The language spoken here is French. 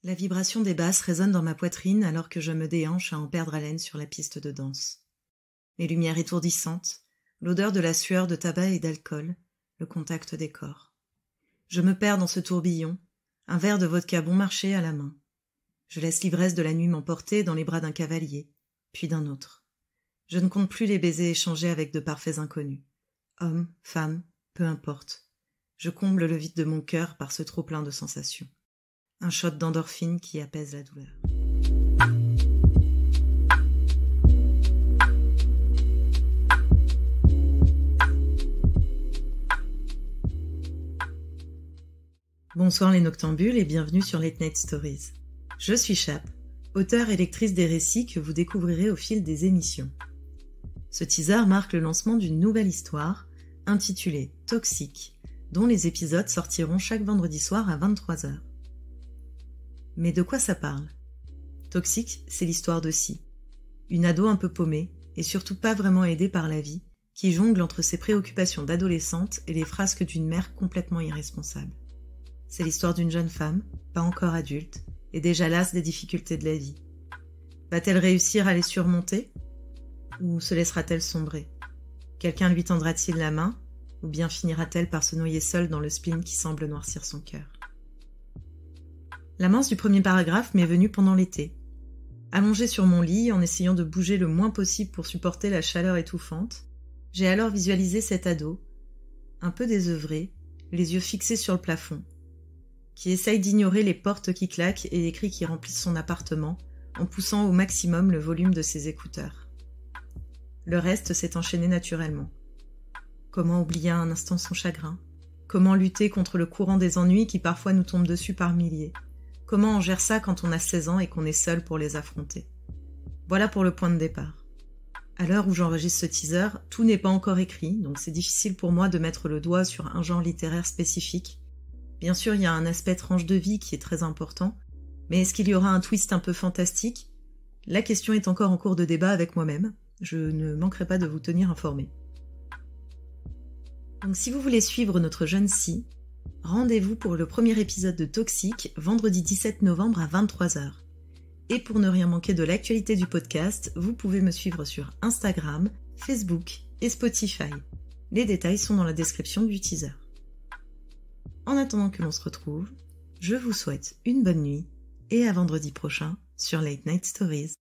La vibration des basses résonne dans ma poitrine alors que je me déhanche à en perdre haleine sur la piste de danse. Les lumières étourdissantes, l'odeur de la sueur de tabac et d'alcool, le contact des corps. Je me perds dans ce tourbillon, un verre de vodka bon marché à la main. Je laisse l'ivresse de la nuit m'emporter dans les bras d'un cavalier, puis d'un autre. Je ne compte plus les baisers échangés avec de parfaits inconnus. Hommes, femmes, peu importe. Je comble le vide de mon cœur par ce trop-plein de sensations. Un shot d'endorphine qui apaise la douleur. Bonsoir les noctambules et bienvenue sur Late Night Stories. Je suis Chap, auteure et lectrice des récits que vous découvrirez au fil des émissions. Ce teaser marque le lancement d'une nouvelle histoire, intitulée Toxique, dont les épisodes sortiront chaque vendredi soir à 23h. Mais de quoi ça parle ? Toxique, c'est l'histoire de Si, une ado un peu paumée, et surtout pas vraiment aidée par la vie, qui jongle entre ses préoccupations d'adolescente et les frasques d'une mère complètement irresponsable. C'est l'histoire d'une jeune femme, pas encore adulte, et déjà lasse des difficultés de la vie. Va-t-elle réussir à les surmonter ? Ou se laissera-t-elle sombrer ? Quelqu'un lui tendra-t-il la main ? Ou bien finira-t-elle par se noyer seule dans le spleen qui semble noircir son cœur ? L'amorce du premier paragraphe m'est venue pendant l'été. Allongée sur mon lit, en essayant de bouger le moins possible pour supporter la chaleur étouffante, j'ai alors visualisé cet ado, un peu désœuvré, les yeux fixés sur le plafond, qui essaye d'ignorer les portes qui claquent et les cris qui remplissent son appartement, en poussant au maximum le volume de ses écouteurs. Le reste s'est enchaîné naturellement. Comment oublier un instant son chagrin ? Comment lutter contre le courant des ennuis qui parfois nous tombent dessus par milliers ? Comment on gère ça quand on a 16 ans et qu'on est seul pour les affronter ? Voilà pour le point de départ. À l'heure où j'enregistre ce teaser, tout n'est pas encore écrit, donc c'est difficile pour moi de mettre le doigt sur un genre littéraire spécifique. Bien sûr, il y a un aspect tranche de vie qui est très important, mais est-ce qu'il y aura un twist un peu fantastique ? La question est encore en cours de débat avec moi-même. Je ne manquerai pas de vous tenir informé. Donc si vous voulez suivre notre jeune Si, rendez-vous pour le premier épisode de Toxique, vendredi 17 novembre à 23h. Et pour ne rien manquer de l'actualité du podcast, vous pouvez me suivre sur Instagram, Facebook et Spotify. Les détails sont dans la description du teaser. En attendant que l'on se retrouve, je vous souhaite une bonne nuit et à vendredi prochain sur Late Night Stories.